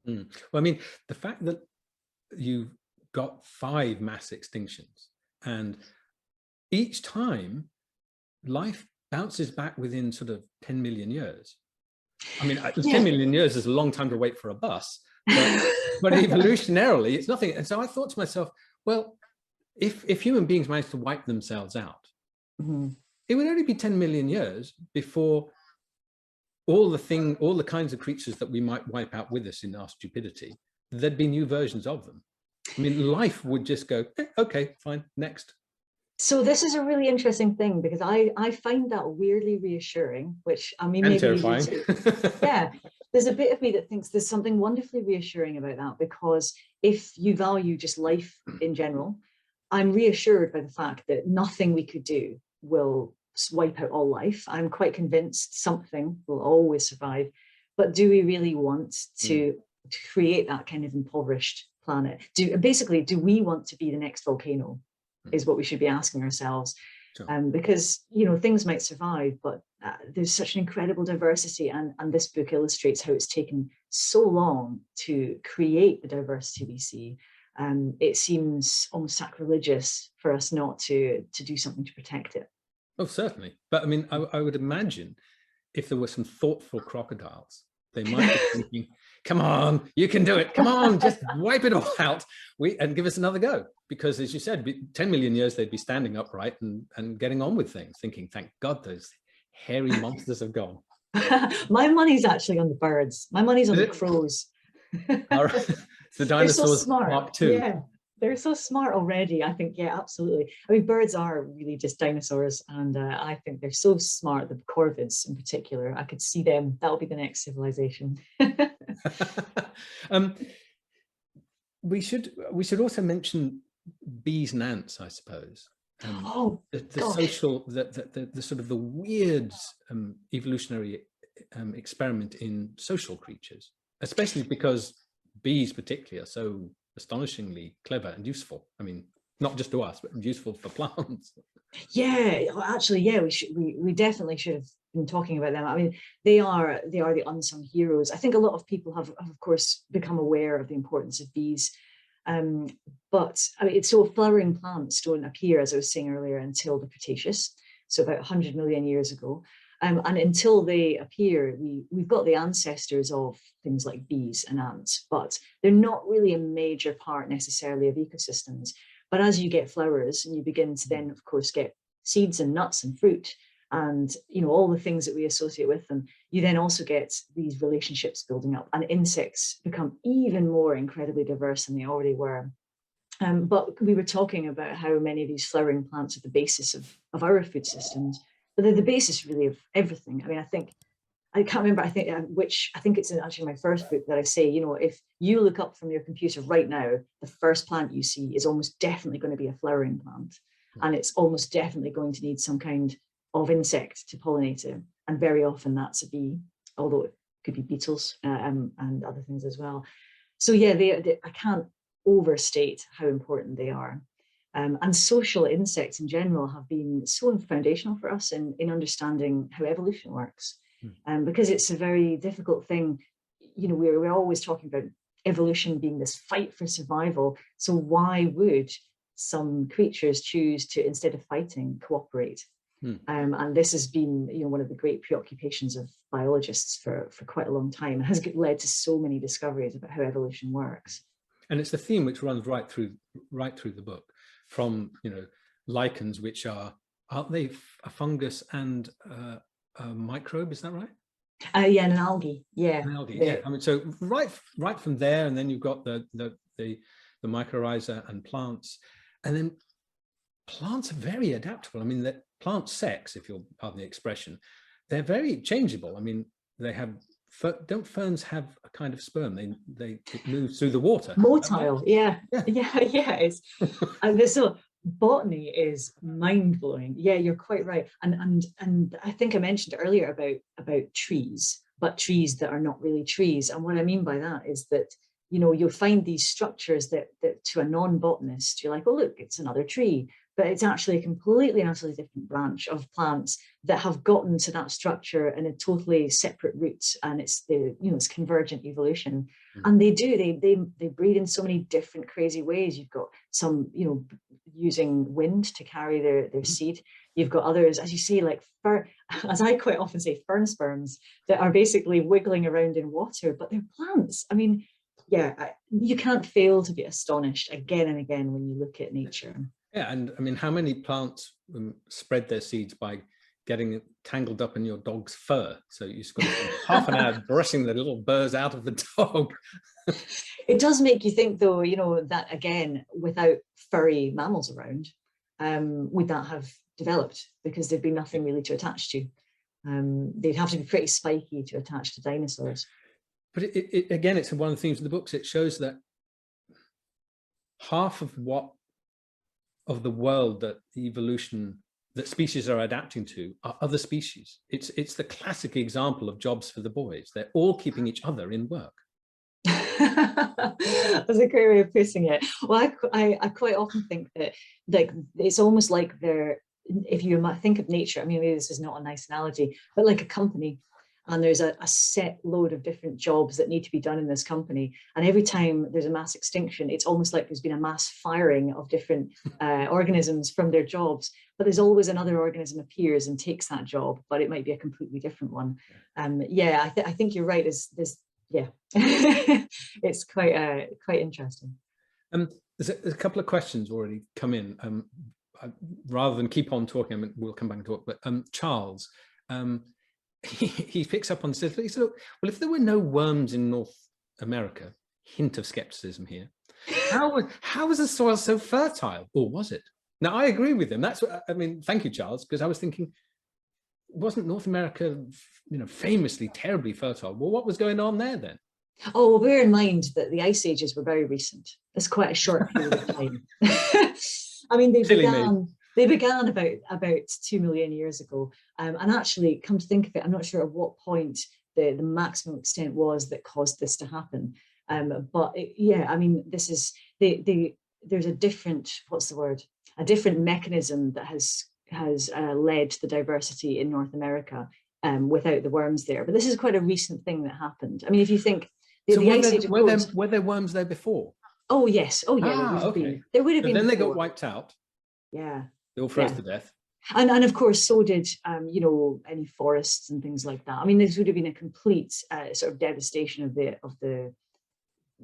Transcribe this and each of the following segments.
Mm. Well, I mean, the fact that you've got 5 mass extinctions, and each time life bounces back within sort of 10 million years. I mean, 10 million years is a long time to wait for a bus, but evolutionarily, it's nothing. And so I thought to myself, well, if human beings managed to wipe themselves out, it would only be 10 million years before all the kinds of creatures that we might wipe out with us in our stupidity, there'd be new versions of them. I mean, life would just go, okay, fine, next. So this is a really interesting thing, because I find that weirdly reassuring, which I mean, and maybe terrifying. Yeah, there's a bit of me that thinks there's something wonderfully reassuring about that, because if you value just life in general, I'm reassured by the fact that nothing we could do will wipe out all life. I'm quite convinced something will always survive. But do we really want to create that kind of impoverished planet? Basically, do we want to be the next volcano? Is what we should be asking ourselves. Sure. Because, you know, things might survive, but there's such an incredible diversity, and this book illustrates how it's taken so long to create the diversity we see. It seems almost sacrilegious for us not to do something to protect it. Oh, certainly. But I mean, I would imagine if there were some thoughtful crocodiles, they might be thinking, come on, you can do it. Come on, just wipe it all out and give us another go. Because as you said, 10 million years, they'd be standing upright and getting on with things, thinking, thank God those hairy monsters have gone. My money's actually on the birds. My money's on the crows. All right. The dinosaurs Mark II. Yeah, they're so smart already. I think, yeah, absolutely. I mean, birds are really just dinosaurs, and I think they're so smart. The corvids in particular, I could see them. That'll be the next civilization. We should also mention bees and ants, I suppose. The social, the sort of the weird evolutionary experiment in social creatures, especially because bees particularly are so astonishingly clever and useful. I mean, not just to us, but useful for plants. Yeah, actually, yeah, we definitely should have been talking about them. I mean, they are the unsung heroes. I think a lot of people have of course become aware of the importance of bees. But I mean, so flowering plants don't appear, as I was saying earlier, until the Cretaceous, so about 100 million years ago. And until they appear, we've got the ancestors of things like bees and ants, but they're not really a major part necessarily of ecosystems. But as you get flowers, and you begin to then, of course, get seeds and nuts and fruit, and you know all the things that we associate with them, you then also get these relationships building up, and insects become even more incredibly diverse than they already were. But we were talking about how many of these flowering plants are the basis of our food systems, but they're the basis really of everything. I mean, I can't remember, I think it's in actually my first book that I say, you know, if you look up from your computer right now, the first plant you see is almost definitely going to be a flowering plant. And it's almost definitely going to need some kind of insect to pollinate it. And very often that's a bee, although it could be beetles and other things as well. So yeah, I can't overstate how important they are. And social insects in general have been so foundational for us in understanding how evolution works. Because it's a very difficult thing. You know, we're always talking about evolution being this fight for survival. So why would some creatures choose to, instead of fighting, cooperate? And this has been, you know, one of the great preoccupations of biologists for quite a long time. It has led to so many discoveries about how evolution works. And it's the theme which runs right through the book, from, you know, lichens, which aren't they a fungus and a microbe, is that right? Yeah, and an algae. Yeah, an algae. Yeah. I mean, so right from there, and then you've got the mycorrhiza and plants, and then plants are very adaptable. I mean, that plant sex, if you'll pardon the expression, they're very changeable. I mean, they have. Don't ferns have a kind of sperm? It moves through the water. Motile, yeah. It's and so botany is mind-blowing. Yeah, you're quite right. And I think I mentioned earlier about trees, but trees that are not really trees. And what I mean by that is that, you know, you'll find these structures that to a non-botanist, you're like, oh, look, it's another tree. but it's actually a completely and utterly different branch of plants that have gotten to that structure in a totally separate route, and it's it's convergent evolution. And they breed in so many different crazy ways. You've got some using wind to carry their seed. You've got others, as you say, like as I quite often say, fern sperms that are basically wiggling around in water, but they're plants. I mean, yeah, you can't fail to be astonished again and again when you look at nature. Yeah, and I mean, how many plants spread their seeds by getting tangled up in your dog's fur? So you spend half an hour brushing the little burrs out of the dog. It does make you think, though, that again, without furry mammals around, would that have developed? Because there'd be nothing really to attach to. They'd have to be pretty spiky to attach to dinosaurs. But again, it's one of the themes of the books. It shows that half of the world that species are adapting to are other species. It's the classic example of jobs for the boys. They're all keeping each other in work. That's a great way of putting it. Well, I quite often think that, like, it's almost like if you might think of nature, I mean, maybe this is not a nice analogy, but like a company, and there's a set load of different jobs that need to be done in this company. And every time there's a mass extinction, it's almost like there's been a mass firing of different organisms from their jobs. But there's always another organism appears and takes that job, but it might be a completely different one. Yeah, I think you're right. Yeah, it's quite interesting. There's a couple of questions already come in. Rather than keep on talking, I mean, we'll come back and talk. But Charles, he picks up on this. He said, well, if there were no worms in North America, hint of skepticism here, how was the soil so fertile, or was it? Now, I agree with him. That's what I mean. Thank you, Charles, because I was thinking, wasn't North America, famously terribly fertile? Well, what was going on there then? Oh, well, bear in mind that the ice ages were very recent. It's quite a short period of time. I mean, they began about 2 million years ago. And actually, come to think of it, I'm not sure at what point the maximum extent was that caused this to happen. But yeah, I mean, this is there's a different, a different mechanism that has led to the diversity in North America without the worms there. But this is quite a recent thing that happened. I mean, if you think were there worms there before? Oh yes, oh yeah. There would have been. Then they got wiped out. Yeah, they all froze to death. And of course, so did any forests and things like that. I mean, this would have been a complete sort of devastation of the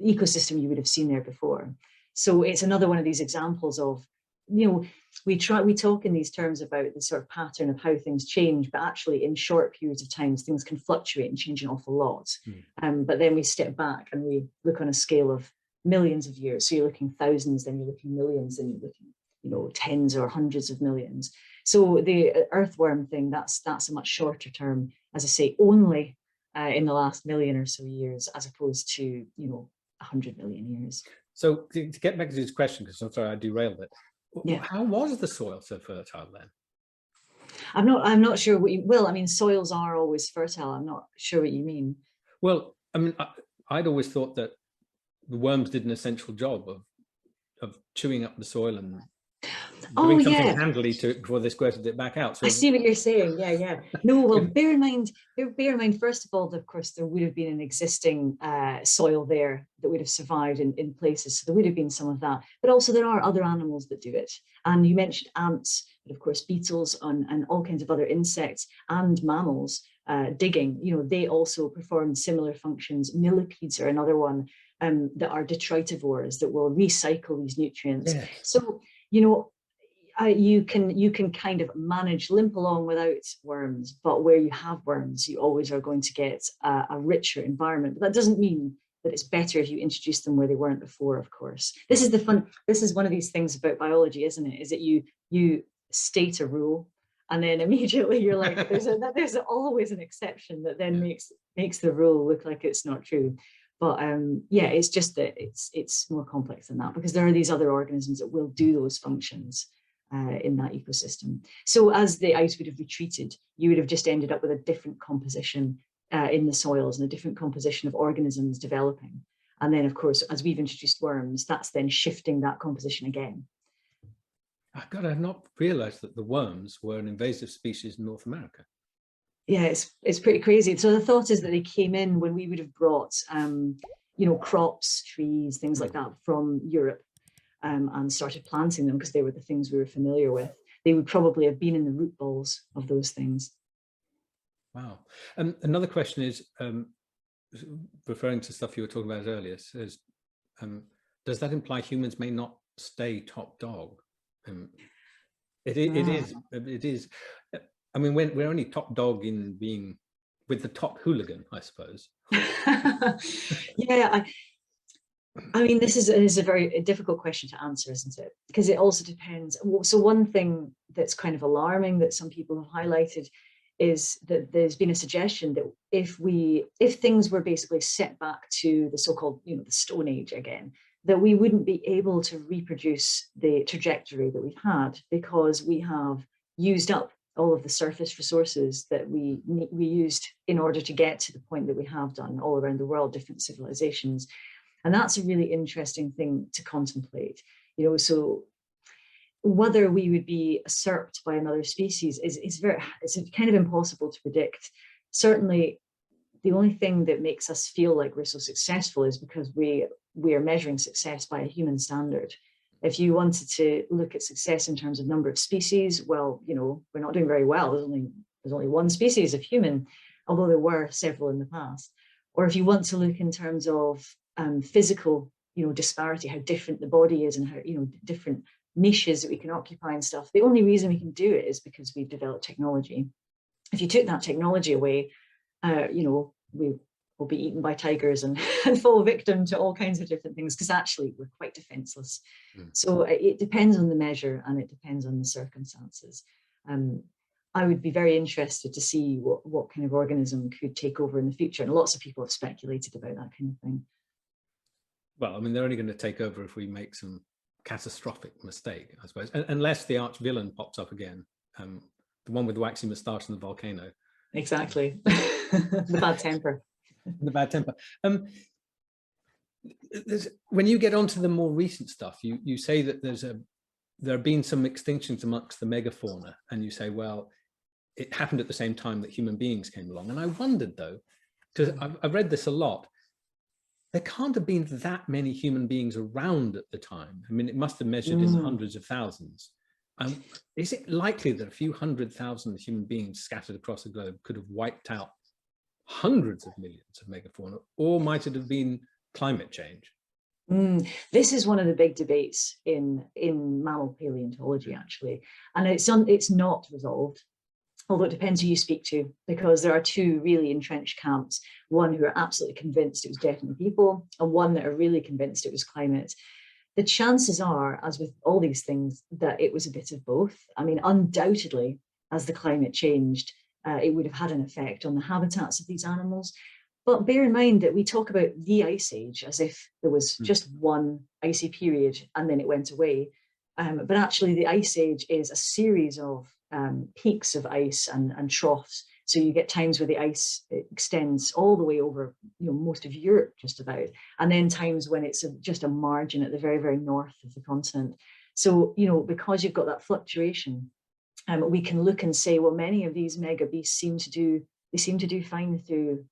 ecosystem you would have seen there before. So it's another one of these examples of, we talk in these terms about the sort of pattern of how things change, but actually in short periods of time, things can fluctuate and change an awful lot. But then we step back and we look on a scale of millions of years. So you're looking thousands, then you're looking millions, then you're looking, tens or hundreds of millions. So the earthworm thing, that's a much shorter term, as I say, only in the last million or so years, as opposed to 100 million years. So to get back to this question, because I'm sorry I derailed it. Yeah. How was the soil so fertile then? I'm not sure what you. Well, I mean, soils are always fertile. I'm not sure what you mean. Well, I mean, I'd always thought that the worms did an essential job of chewing up the soil and doing something handily to it before they squirted it back out. So I see what you're saying. Yeah. No, well, bear in mind, first of all, of course, there would have been an existing soil there that would have survived in places. So there would have been some of that. But also there are other animals that do it. And you mentioned ants, but of course, beetles and all kinds of other insects and mammals digging. They also perform similar functions. Millipedes are another one that are detritivores that will recycle these nutrients. Yeah. So, you can kind of limp along without worms, but where you have worms, you always are going to get a richer environment. But that doesn't mean that it's better if you introduce them where they weren't before, of course. This is one of these things about biology, isn't it? Is that you state a rule, and then immediately you're like, there's always an exception that then makes the rule look like it's not true. But it's just that it's more complex than that, because there are these other organisms that will do those functions in that ecosystem. So as the ice would have retreated, you would have just ended up with a different composition in the soils and a different composition of organisms developing. And then, of course, as we've introduced worms, that's then shifting that composition again. I've not realized that the worms were an invasive species in North America. Yeah, it's pretty crazy. So the thought is that they came in when we would have brought, crops, trees, things like that from Europe, and started planting them because they were the things we were familiar with. They would probably have been in the root balls of those things. Wow. Another question is, referring to stuff you were talking about earlier, says, does that imply humans may not stay top dog? It is. I mean, we're only top dog in being with the top hooligan, I suppose. Yeah, I mean, this is a very difficult question to answer, isn't it? Because it also depends. So one thing that's kind of alarming that some people have highlighted is that there's been a suggestion that if things were basically set back to the so-called, the Stone Age again, that we wouldn't be able to reproduce the trajectory that we've had because we have used up all of the surface resources that we used in order to get to the point that we have done all around the world, different civilizations. And that's a really interesting thing to contemplate. So whether we would be usurped by another species it's kind of impossible to predict. Certainly, the only thing that makes us feel like we're so successful is because we are measuring success by a human standard. If you wanted to look at success in terms of number of species, well, we're not doing very well. There's only one species of human, although there were several in the past. Or if you want to look in terms of physical, disparity, how different the body is and how, different niches that we can occupy and stuff. The only reason we can do it is because we've developed technology. If you took that technology away, we will be eaten by tigers and fall victim to all kinds of different things because actually we're quite defenseless. So it depends on the measure and it depends on the circumstances. I would be very interested to see what kind of organism could take over in the future. And lots of people have speculated about that kind of thing. Well, I mean, they're only going to take over if we make some catastrophic mistake, I suppose, unless the arch villain pops up again, the one with the waxy moustache and the volcano. Exactly. The bad temper. The bad temper. When you get onto the more recent stuff, you say that there have been some extinctions amongst the megafauna, and you say, well, it happened at the same time that human beings came along. And I wondered, though, because I've read this a lot, there can't have been that many human beings around at the time. I mean, it must have measured in the hundreds of thousands. Is it likely that a few 100,000 human beings scattered across the globe could have wiped out hundreds of millions of megafauna, or might it have been climate change? This is one of the big debates in mammal paleontology, actually, and it's not resolved. Although it depends who you speak to, because there are two really entrenched camps, one who are absolutely convinced it was definitely people, and one that are really convinced it was climate. The chances are, as with all these things, that it was a bit of both. I mean, undoubtedly, as the climate changed, it would have had an effect on the habitats of these animals. But bear in mind that we talk about the Ice Age as if there was just one icy period and then it went away. But actually, the Ice Age is a series of peaks of ice and troughs. So you get times where the ice extends all the way over, most of Europe just about, and then times when it's just a margin at the very, very north of the continent. So, because you've got that fluctuation, we can look and say, well, many of these mega beasts seem to do fine through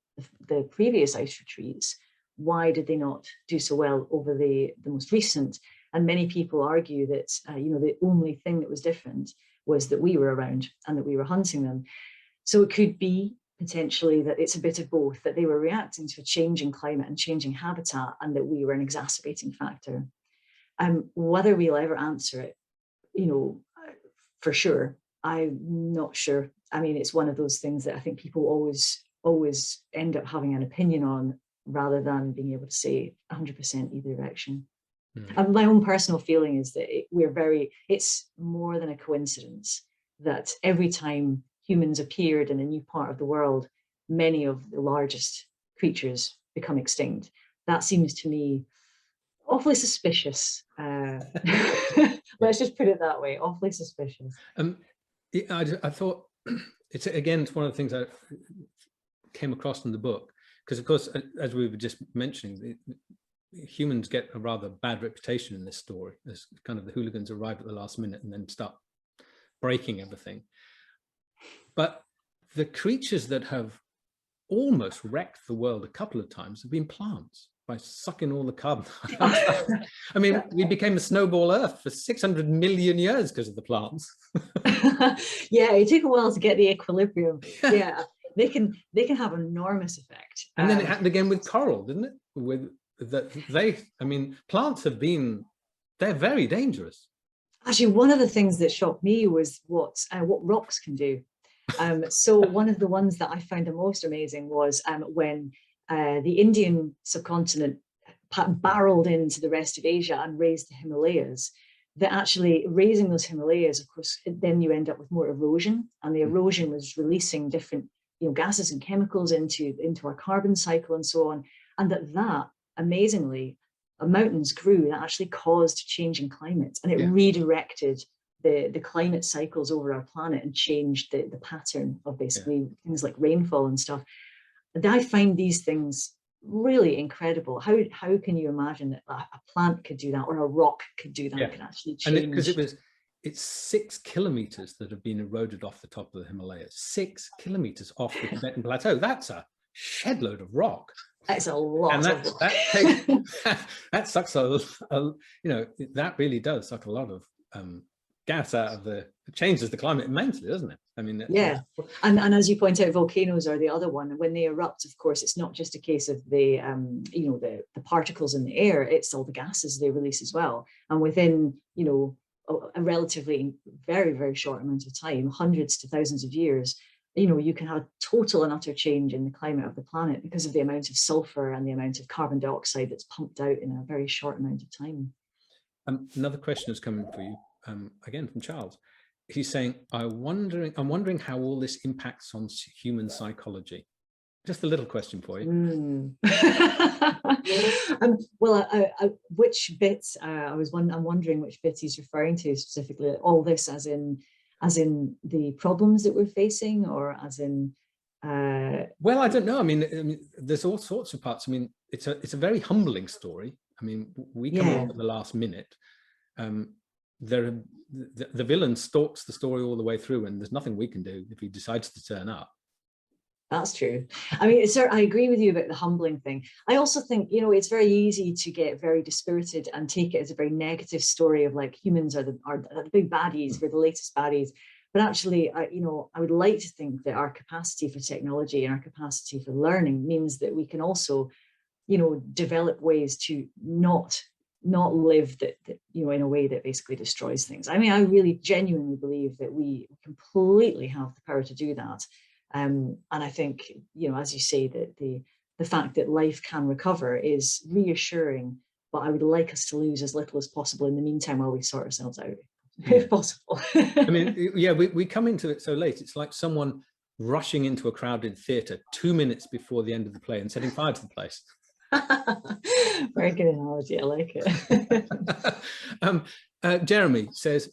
the previous ice retreats. Why did they not do so well over the most recent? And many people argue that, the only thing that was different was that we were around and that we were hunting them. So it could be potentially that it's a bit of both, that they were reacting to a changing climate and changing habitat and that we were an exacerbating factor. Whether we'll ever answer it, for sure, I'm not sure. I mean, it's one of those things that I think people always end up having an opinion on rather than being able to say 100% either direction. And my own personal feeling is that it's more than a coincidence that every time humans appeared in a new part of the world, many of the largest creatures become extinct. That seems to me awfully suspicious. Let's just put it that way, awfully suspicious. I thought, it's one of the things I came across in the book, because of course, as we were just mentioning, humans get a rather bad reputation in this story. There's kind of the hooligans arrive at the last minute and then start breaking everything. But the creatures that have almost wrecked the world a couple of times have been plants, by sucking all the carbon. I mean, we became a snowball Earth for 600 million years because of the plants. Yeah, it took a while to get the equilibrium. Yeah, they can have enormous effect. And then it happened again with coral, didn't it? With that, I mean, plants have been, they're very dangerous. Actually, one of the things that shocked me was what rocks can do. So one of the ones that I found the most amazing was when the Indian subcontinent barreled into the rest of Asia and raised the Himalayas. That actually raising those Himalayas, of course, then you end up with more erosion, and the erosion was releasing different, gases and chemicals into our carbon cycle and so on, and that amazingly, mountains grew that actually caused change in climate, and it redirected the climate cycles over our planet and changed the pattern of basically things like rainfall and stuff. And I find these things really incredible. How can you imagine that a plant could do that, or a rock could do that? Can actually change. And because it's 6 kilometers that have been eroded off the top of the Himalayas, 6 kimeters off the Tibetan plateau. That's a shed load of rock. That's a lot. And that sucks that really does suck a lot of gas out of it changes the climate immensely, doesn't it? I mean, and as you point out, volcanoes are the other one. When they erupt, of course, it's not just a case of the particles in the air, it's all the gases they release as well. And within a relatively very, very short amount of time, hundreds to thousands of years, you can have a total and utter change in the climate of the planet because of the amount of sulfur and the amount of carbon dioxide that's pumped out in a very short amount of time. Another question is coming for you, again from Charles. He's saying, I'm wondering how all this impacts on human psychology. Just a little question for you. Which bits? I'm wondering which bits he's referring to specifically. All this, as in the problems that we're facing, or as in? Well, I don't know. I mean, there's all sorts of parts. I mean, it's a very humbling story. I mean, we come along at the last minute. The villain stalks the story all the way through, and there's nothing we can do if he decides to turn up. That's true. I mean, I agree with you about the humbling thing. I also think, it's very easy to get very dispirited and take it as a very negative story of like humans are the big baddies, we're the latest baddies. But actually, I would like to think that our capacity for technology and our capacity for learning means that we can also, develop ways to not live that in a way that basically destroys things. I mean, I really genuinely believe that we completely have the power to do that. And I think, as you say, that the fact that life can recover is reassuring, but I would like us to lose as little as possible in the meantime while we sort ourselves out, if possible. I mean, we come into it so late. It's like someone rushing into a crowded theatre 2 minutes before the end of the play and setting fire to the place. Very good analogy. I like it. Jeremy says,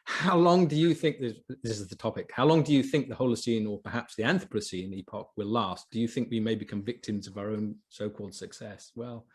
how long do you think, this is the topic, how long do you think the Holocene or perhaps the Anthropocene epoch will last? Do you think we may become victims of our own so-called success? Well,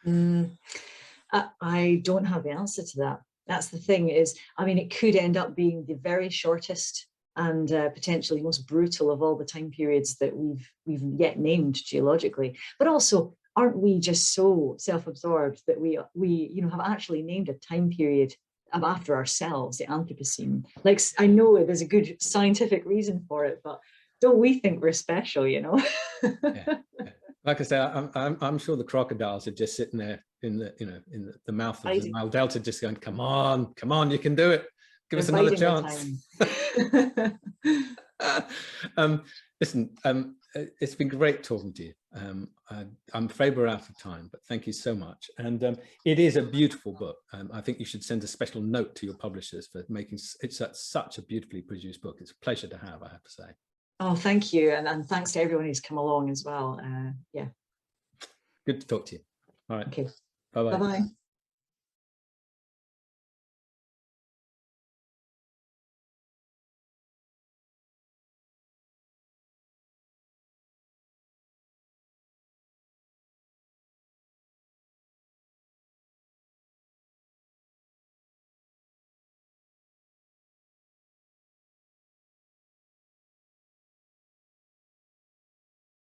I don't have the answer to that. That's the thing is, I mean, it could end up being the very shortest and potentially most brutal of all the time periods that we've yet named geologically. But also, aren't we just so self-absorbed that we have actually named a time period after ourselves, the Anthropocene? Like, I know there's a good scientific reason for it, but don't we think we're special, Yeah. Like I say, I'm sure the crocodiles are just sitting there in the mouth of the Nile Delta, just going, come on, you can do it. Give us another chance. Listen, it's been great talking to you. I'm afraid we're out of time, but thank you so much. And it is a beautiful book. I think you should send a special note to your publishers for making it such a beautifully produced book. It's a pleasure to have, I have to say. Oh, thank you. And thanks to everyone who's come along as well. Yeah. Good to talk to you. All right. Okay. Bye-bye. Bye-bye.